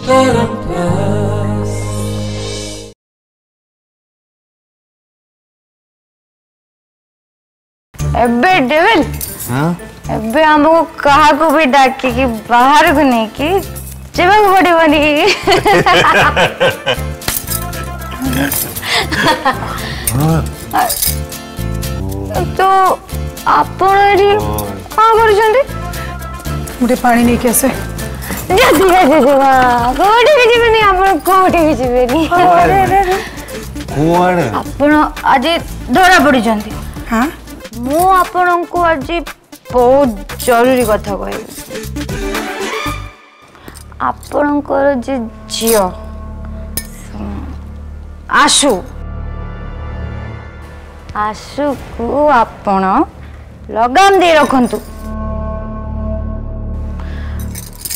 एबे डेविल एबे हमको कहा को भी डाकी कि बाहर को नहीं कि जीवन बड़ी बनी तो आपण एडी का करछंती मुझे पानी नहीं कैसे जल्दी जल्दी कोठी भी जीवनी आपण कोठी भी जीवनी कुआड़े आपण आज धरा पड़ी जंती हाँ मु आपण को आज बहुत जरूरी कथा कहबी आपणकर जे झियो आशु आशु को आपण लगाम दे रखंतु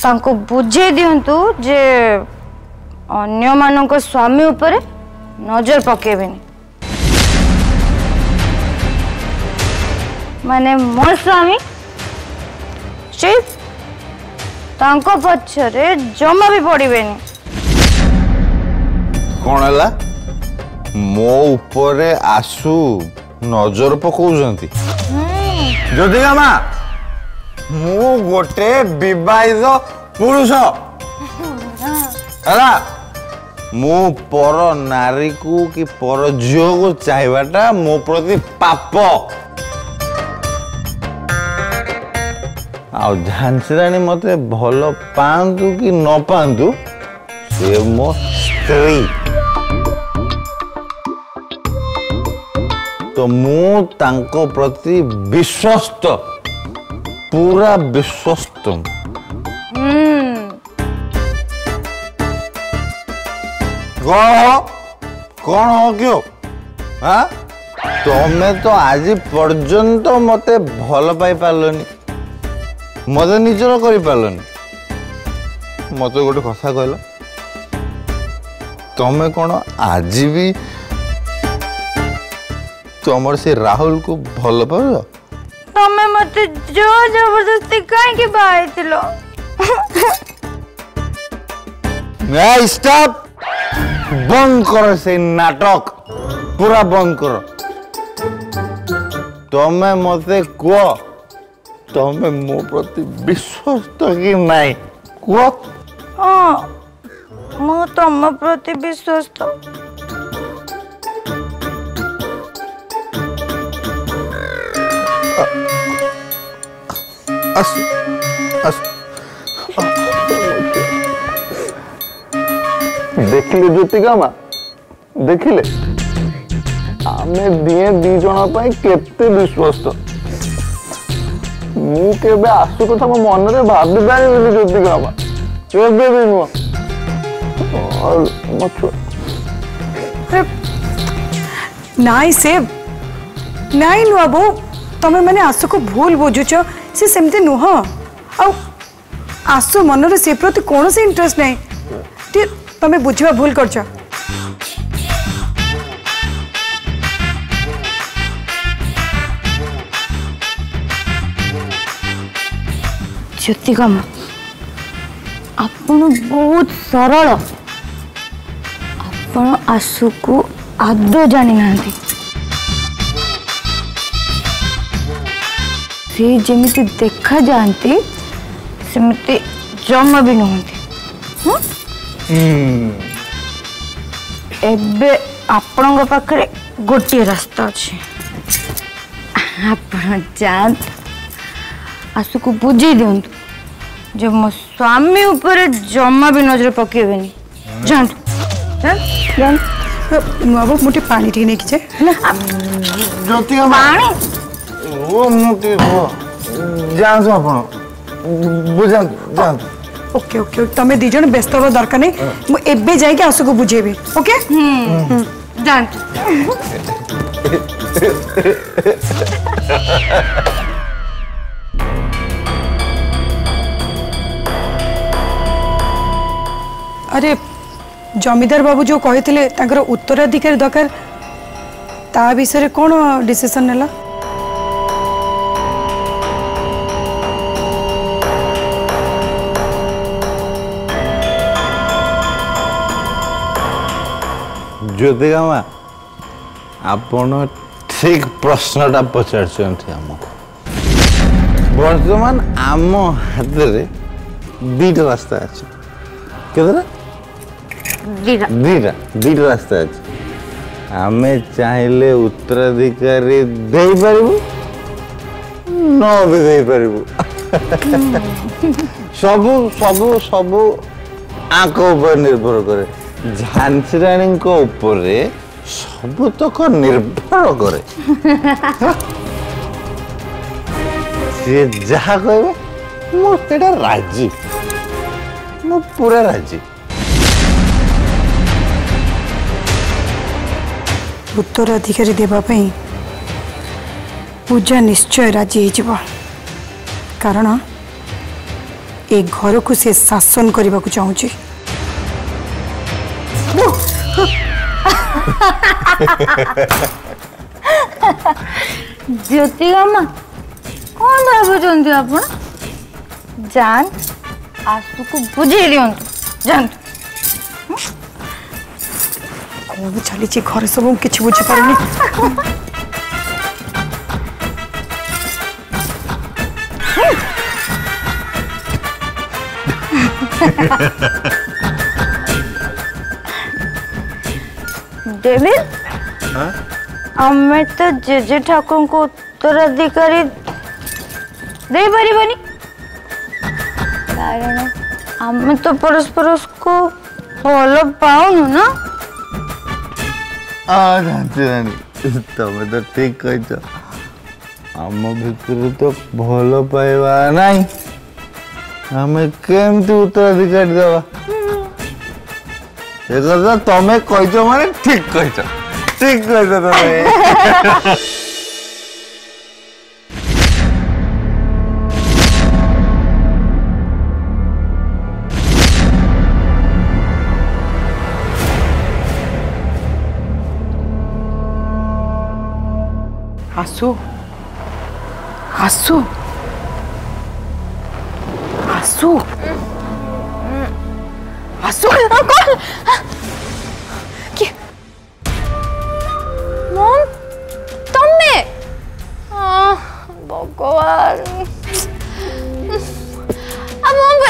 तांको बुझे दियंतु जे अन्य मानक स्वामी उपरे नजर पकेबेनी माने मोर स्वामी सिर्फ तांको पछरे जमा भी पड़िबेनी कौन है मो उपरे आसु नजर पकाउजंती ज्योतिका माँ मु गोटे विवाहित पुरुष है मु पर नारी को कि पर झील को चाहिबाटा मो प्रति पाप आ झांसी रानी मते भल पांतु कि न पांतु से मो स्त्री तो मु तांको प्रति विश्वस्त पूरा विश्वस्त कौन हो क्यों हाँ तमें तो आज पर्यंत मते भल पाई पारलनी मत निजर कर पारलनी मत गोटे कथा कहल तमें कौन आज भी तुम से राहुल को भल पाओ तमे मते जो जबरदस्ती काहे के बाइतिलो मैं स्टॉप बंद करो से नाटक पूरा बंद करो तमें मते को तमें मो प्रति विश्वस्त कि नहीं को हां मु तम प्रति विश्वस्त देखिले ज्योतिका माँ देखिले आमे दिए दी जन केते विश्वस्त मु केबे आसु कथा मो मन रे भाबी पारिबेनी ज्योतिका माँ केबे भी नुह नाई से नाई नुआ बो तमें मैंने आसु को भूल बुझुच से सेमती नुह आसु मन रे से प्रति कौन से इंटरेस्ट नहीं तमें बुझवा भूल कर ज्योतिका माँ आपण बहुत सरल आपण आसु को आदौ जानी ना से जमिति देखा जाती सेमती जमा भी नुहंती एबे आपण पाखरे गोटे रास्ता अच्छे आपण जान आसु को बुझे दिंतु जब मो स्वामी ऊपर जमा भी नजर पकेबेनी जानतु जान नुआबो मोटे पानी टी नहीं किछे ज्योतिका पानी ओ मुटी हो जान सो आपण बुझान जान ओके ओके तमे दी जण व्यस्त हो दरकार नहीं मु एबे जाई के आसु को बुझेबी ओके जानतु अरे जमीदार बाबू जो कही उत्तराधिकारी दरकार ता विषय कौन डिसीजन नेला ज्योतिका माँ आपण ठीक प्रश्नटा पचार आमको बर्तमान आम हाथ में 2टा रास्ता अच्छे केतरा 2टा रास्ता अच्छे आमे चाहिले उत्तराधिकारी दे पारिबु न भी दे पारिबु सबु सबु सबु आंको ऊपर निर्भर करे झांसी रानी को ऊपर सबु तक निर्भर करे सी जहाँ कहे मुझे राजी मु पूरा राजी उत्तराधिकारी देवाई पूजा निश्चय राजी हो कारण ए घर को से शासन करने को चाहूँगी ज्योतिका माँ कौन भावुंट आप जान आसु को बुझे दिंतु जानतु कौन चली घर सब किसी बुझीपारे डेविड हमें तो जेजे ठाकुर को उत्तराधिकारी दे पारिबनी कारण हमें तो परस्पर को फॉलो पाऊनु ना जानती रानी तमें तो ठीक कह आम भितर तो भल पाइबा नहीं हमें केमती उत्तराधिकारी देवा ये कथा तमें कह माने ठीक कह तमें आसु आसु आसु आसु कौन मम तमे भगवान मम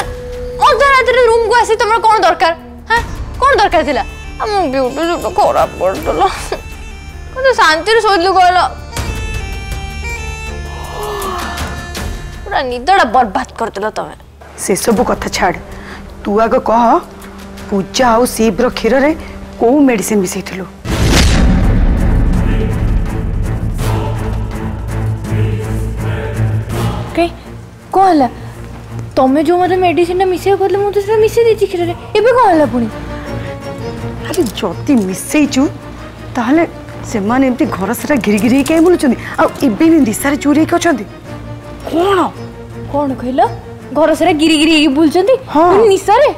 अधरात्रि रूम को आसी तुम कौन दरकार हाँ कौन दरकार थिला हम ब्यूटी तो खराब कर दला कते शांति सोचलु कहला पूरा निदड़ा बर्बाद कर दिल तमें से सब कथा छाड़ तू आग कह पूजा आउ शिव क्षीर रे को मेडिसिन मिसैथिलु कहीं कौन है तमें जो मतलब मेडिसिन मिसे कहले मु तो मिसे देछि क्षीर रे एबे कौन है पुणी अरे जति मिसैचु ताहले से माने एमती घर सारा घिरी घिरी के बुलुचंदी आ एबे भी दिसारे चोरी के अछंदी कौन कौन कहला घर सारा गिरी गिरी बुलचंदी हाँ निशा रे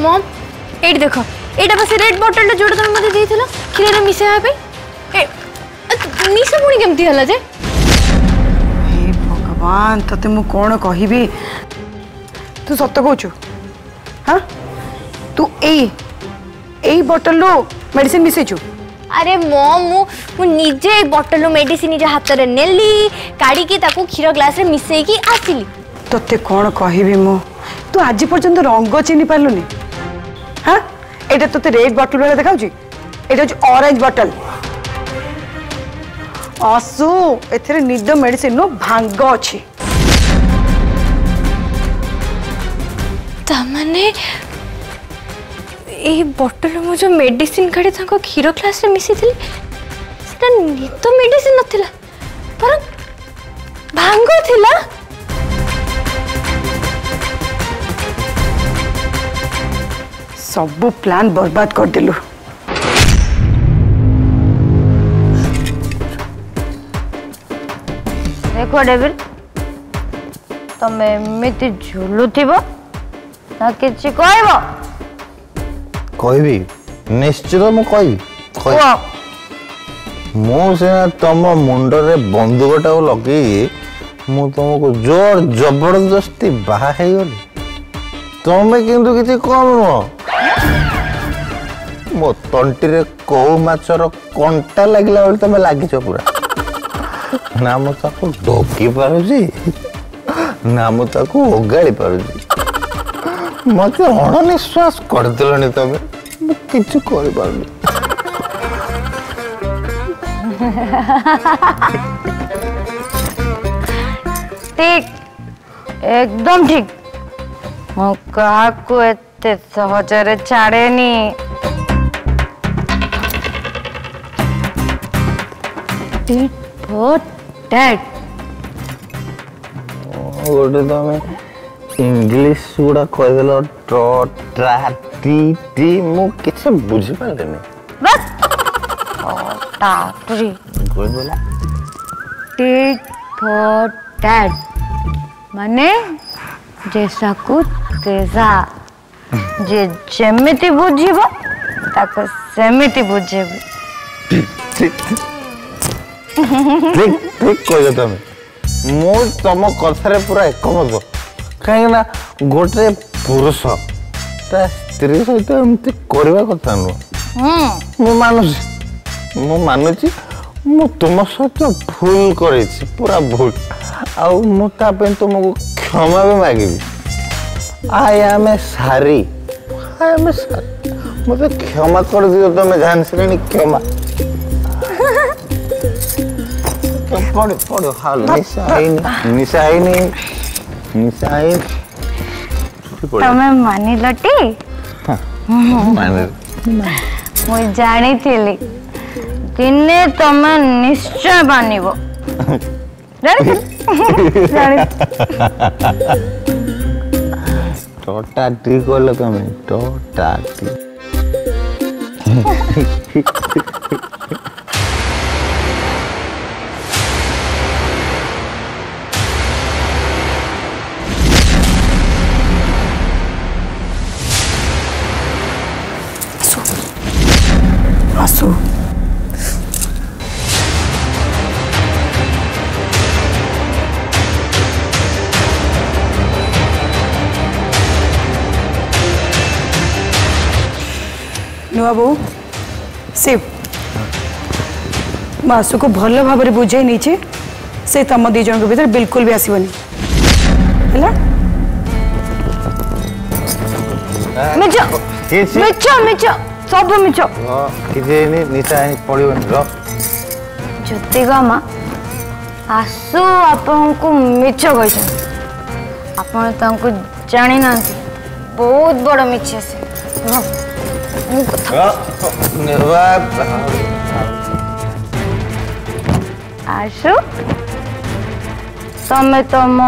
मम एट देखो एटा बस रेड बोतल जोड़ तुम मते देथिलो क्षीर रे मिसेया पे ए मिसे पुणी केमती हला जे हे भगवान तते मु कोन कहिबी तू सत्य कहचु हां तू एई बोतल लो मेडिसिन मिसेचु अरे मम मु निजे एक बोतल मेडिसिन निजे हाथ रे नेली काडी की ताको क्षीर ग्लास रे मिसेई की आसिली तते कोन कहिबी मु तू आज पर्यंत रंग चिनी पालुनी हाँ एटा तो रेड बॉटल वाला देखा एटा ऑरेंज बॉटल आसु एथरे निद मेडिसिन नो भांग अछि तामाने ए बॉटल मु जो मेडिसिन काढी थाको क्षीर ग्लास रे मिसी थिली सेटा निद मेडिसिन नथिला पर भांग थिला सब प्लान बर्बाद कर दिलु देखो डेविड तमे एमिति झुलुथिबो ना किछि कहबो कहबी निश्चित मु कहि मुझे तुम मुंडरे बंदूकटा लगे मु तुमको जोर जबरदस्ती बाहा गली तुम्हें किंतु किसी कम नुह मो तंटी कौ माछर कंटा लगला बेले तुम लगिच पूरा ना मुझे ढोकी पारुची ना मुझे ओगाड़ी पारुची मत अणनिश्वास करदेलनि तमे किछु करि पारुनी ठीक एकदम ठीक मु काहाकू एते सहजरे छाड़ेनी टिट फॉर टैट गोटे तमे इंग्लिश गुड़ा कहदेल ट्रा टी टी मु किसी बुझी पारेनी बस टाटरी कहदेला टिट फॉर टैट माने जैसा को तेजा जे जेमिति बुझिबो ताको सेमिति बुझेबो ठीक कह तुम मु तुम कथार पूरा एकमत कहीं गोटे पुरुष ता स्त्री सहित एमती करवा कथा नुह मु मानुची मु तुम सहित भूल कर पूरा भूल आउ मु तुमको क्षमा भी मांगी आई एम सारी मुझे क्षमा कर दियो तुम झांसी क्षमा पढ़ो पढ़ो हाल निशा आई तमे मानी लटी मुझे जानी थी दिने तमे निश्चय मानिबो टोटा टी कहल तुम टोटा टी आसु नुआ बो शिव आसु को भल भाव बुझे नहीं से तम दी जन भीतर बिल्कुल भी आसबनी सब मिछ ज्योतिका माँ आसु आपको मिछ कही आप जानी ना बहुत बड़ मिछ आसु तमें तुम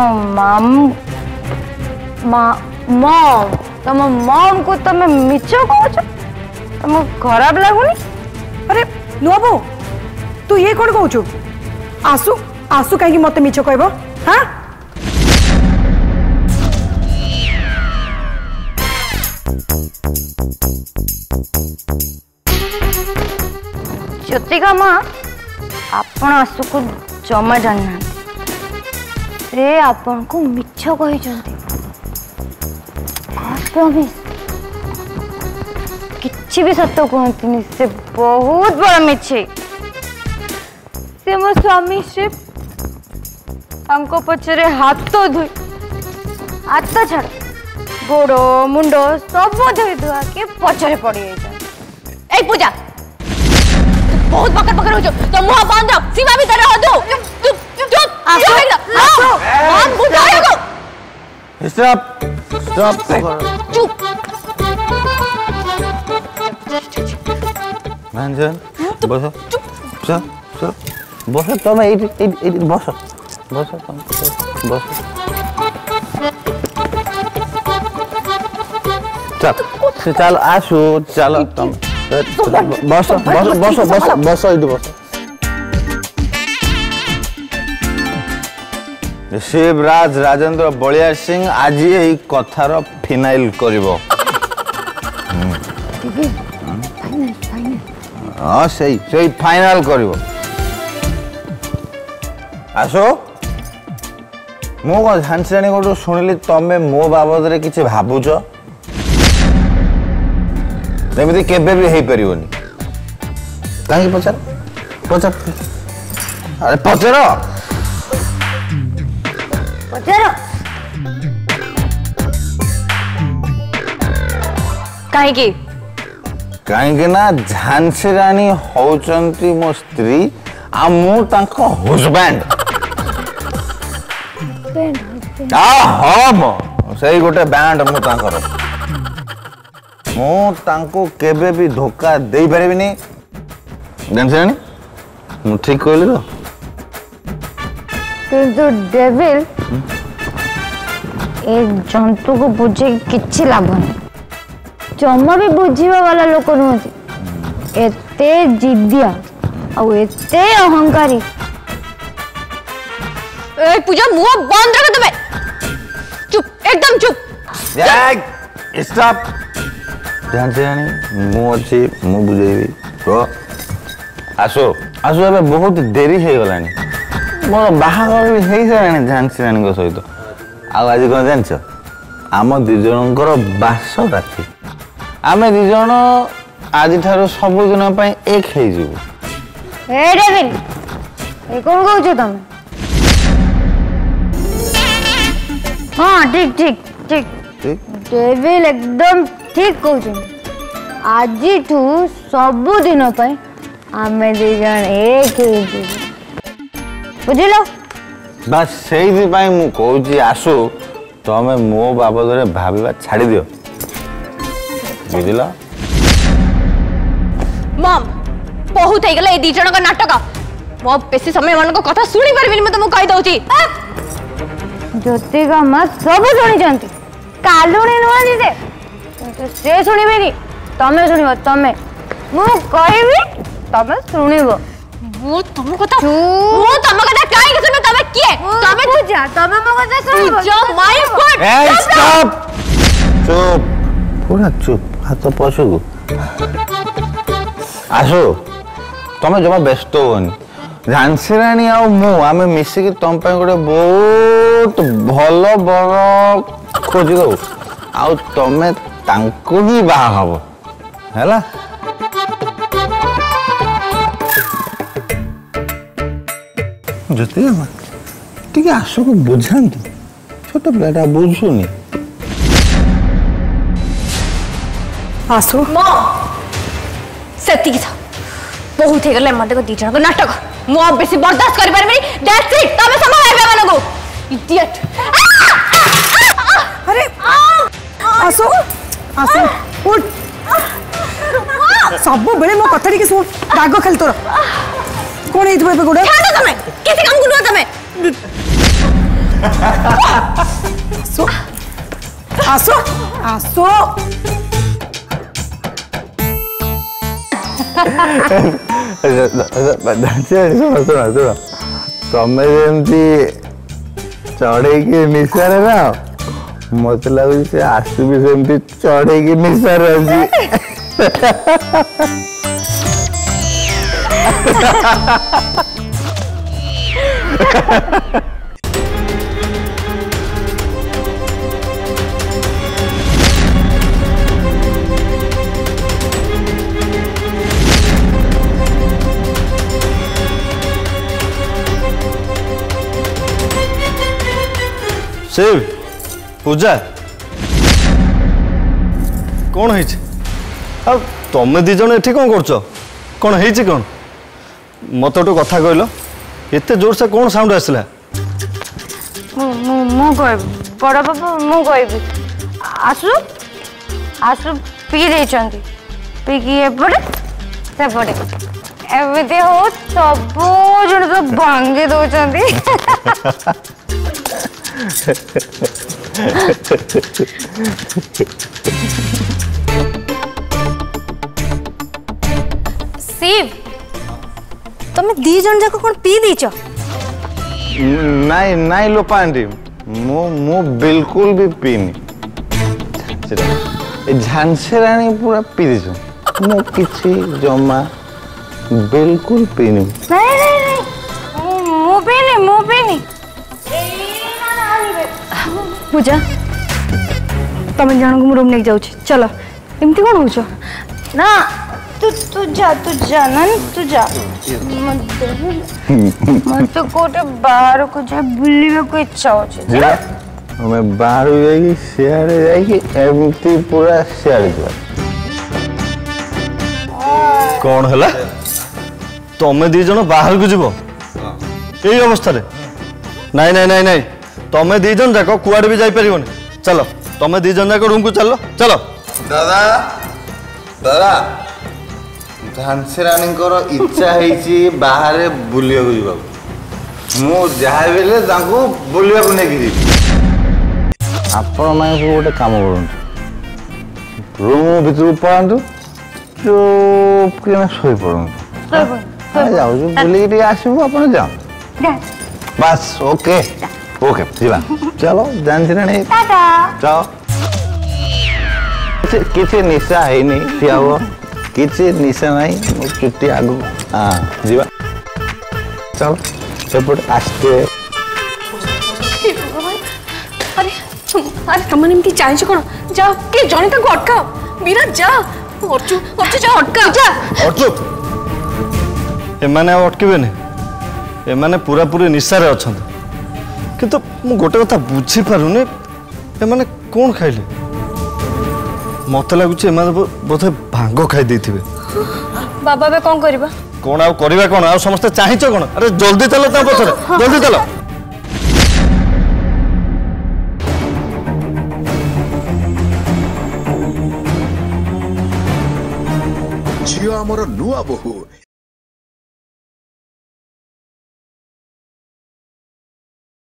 तुम मम को तुम मिछ कह तुम खराब लगुनी अरे नुआ बो तू ये कौन कहू आसु आसु कहीं मत मिछ कहब हाँ ज्योतिका माँ आपण आसु को जमा जानना से आपण को मिछ कही किछि भी सत्य कहती से बहुत बड़ा मिछे से मो स्वामी से पछरे हाथ धोई हाथ छाड़ गोड़ मुंड सब धोई धुआ के पछरे पड़ी जाए ए पूजा बहुत बकर बकर हो जो तो मुंह बंद रख सीमा भीतर रह दो चुप चुप हम बुझाएगो स्टॉप चुप रंजन बस चल चल बस तुम बस बस बस चल चल आसु चल तुम बस बस बस बस बस बस शिवराज राजेंद्र बलिया सिंह आज यही कथार फिनाइल करिवो हाँ सही सही फाइनल करिवो आसो मो कौन झांसी को शुणिली तमें मो बाबद रे किछि भाबुछ एमती केबे भी हेई परिवनी कहीं पचार पचार अरे पचार पचार कहीं कहीं ना झांसी रानी होचंती मो स्त्री आ मु तांको हस्बैंड सही गोटे बैंड मु तांकर मु तांको केबे भी धोखा दे पारिबिनी झांसी रानी मु ठीक कहली तो किंतु डेविल ए जंतु को बुझे किछि लाभ नहीं जमा भी बुझीवा वाला लोक नुहति एते जिद्दिया और एते अहंकारी ए पूजा मुंह बंद रख दबे चुप एकदम चुप स्टॉप झांसी रानी मु अच्छी मु बुझेबी तो आसो आसो ए बहुत देरी हो गलानी मोर बाहागर भी हो सारे झांसी रानी सहित आज कौन जान आम दिजणकर बास राति आम दिज आज सबुदिन एक हो कौन कौच तुम हाँ ठीक ठीक ठीक डेविल एकदम ठीक कौच आज सबुदिन आम दिज एक बुझिल बस से मुझे आसु तमें मो बाबद भाविबा छाड़ी दियो बुझल मम बहुत हो गला ए दी जन का नाटक मो बेसी समय मन को कथा सुनी परबिनी म तुमको कहि दउची ज्योतिका मां सब सुनी जंती कालुणी नुआ दिसे तो से सुनिबेनी तमे सुनिबो तमे मु कहबी तमे सुनिबो मु तुम कथा मु तम कथा काई के सुनो तमे के तमे पूजा तमे मो कथा सुनिबो जो माय गॉड ए स्टॉप चुप पूरा चुप हाथ पशु आसो तमें जमा व्यस्त होनी झांसी रानी आम मिसिकी तुम गोटे बहुत भल बर खोजी दो आमे ही बाहा हब है ज्योति टी आसो को बुझातु छोट पिलाटा बुझुनी आसो सेती था बहुत हो गला मते को दी जन को नाटक मु अब बेसी बर्दाश्त कर परबेनी दैट्स इट तमे संभालबे मानो को इडियट अरे आसो आसो उठ सब बेले मो कथा के सुन दाग खेल तोर कोन हेत बे गोडे छाड़ तमे किसी काम गुनो तमे आसो आसो आसो तमें जमी चढ़े निशारे ना मत लगुच से आसु भी सेमती चढ़े निशारे अच्छी शिव पूजा कौन है तुम दी जन एठी कौन कर कौन है कौन मत गोटे कथा कहल एत जोर से कौन साउंड आसला बड़ बाबू मु कहबी आसु आसु पी देचंती पी की एपटे सेपटे एमती हो सब जन तो भांगी दौरान शिव तुम दी जन जाक कौन पी दीच नहीं नहीं लोपा आंटी मु बिल्कुल भी पीनी झांसी रानी पूरा पी दीच ମୁଁ କିଛି ଜମା ବିଲକୁଲ ପିଇନି। नहीं नहीं नहीं ମୁଁ ପିଇନି ପୂଜା ତମେ ଜଣଙ୍କୁ ମୁଁ ରୁମ୍ ନେଇକି ଯାଉଛି ଚଲ। ଏମିତି କ'ଣ ହଉଛ? ना तू जा ना तू जा मत कोटे बाहर को जा बुलिबे को इच्छा होची ଯିବା ଆମେ ବାହାରୁ ଯାଇକି ସିଆଡ଼େ ଯାଇକି ଏମିତି ପୁରା ସିଆଡ଼େ ଯିବା। କ'ଣ ହେଲା? ତମେ ଦି ଜଣ ବାହାରକୁ ଯିବ ଏଇ ଅବସ୍ଥାରେ? ନାଇଁ ନାଇଁ ନାଇଁ ନାଇଁ, ତମେ ଦି ଜଣ ଯାକ କୁଆଡ଼େ ବି ଯାଇପାରିବନି। ଚାଲ ତମେ ଦି ଜଣ ଯାକ ରୁମକୁ ଚାଲ ଚାଲ। ଦାଦା ଦାଦା ଝାନ୍ସୀ ରାଣୀଙ୍କର ଇଚ୍ଛା ହେଇଛି ବାହାରେ ବୁଲିବାକୁ ଯିବାକୁ। ମୁଁ ଯାହା ବି ହେଲେ ତାଙ୍କୁ ବୁଲିବାକୁ ନେଇକି ଯିବି। ଆପଣମାନେ ସବୁ ଗୋଟେ କାମ କରନ୍ତୁ, ରୁମ୍ ଭିତରକୁ ପଳାନ୍ତୁ, ଚୁପ୍ କିନା ଶୋଇପଡ଼ନ୍ତୁ। ଯାଉଛୁ ବୁଲିକି ଟିକେ ଆସିବୁ, ଆପଣ ଯାଅ ବାସ୍। ଓକେ ଓକେ ଯିବା ଚାଲ ଝାନ୍ସୀ ରାଣୀ ଯାଅ। କିଛି ନିଶା ହେଇନି, ଠିଆ ହୁଅ, କିଛି ନିଶା ନାହିଁ, ମୋ ଚୁଟି ଆଗକୁ। ହଁ ଯିବା ଚାଲ ସେପଟେ ଆସ୍ତେ। ଆରେ ଆରେ ତମମାନେ ଏମିତି ଚାହିଁଛ କ'ଣ? ଯାଅ କିଏ ଜଣେ ତାଙ୍କୁ ଅଟକାଅ। ବିରାଟ ଯା, ଅର୍ଜୁ ଯା ଅଟକା ଯା। ଅର୍ଜୁ ଏମାନେ ଆଉ ଅଟକିବେନି, ଏମାନେ ପୁରାପୁରି ନିଶାରେ ଅଛନ୍ତି। କିନ୍ତୁ ମୁଁ ଗୋଟେ କଥା ବୁଝିପାରୁନି, ଏମାନେ କ'ଣ ଖାଇଲେ? ମତେ ଲାଗୁଛି ଏମାନେ ବୋଧେ ଭାଙ୍ଗ ଖାଇ ଦେଇଥିବେ। बाबा बे कौन करिबा କ'ଣ ଆଉ କରିବା କ'ଣ? ଆଉ ସମସ୍ତେ ଚାହିଁଛ କ'ଣ? ଆରେ ଜଲ୍ଦି ଚାଲ ତା ପଛରେ, ଜଲ୍ଦି ଚାଲ। ଝିଅ ଆମର ନୂଆ ବୋହୂ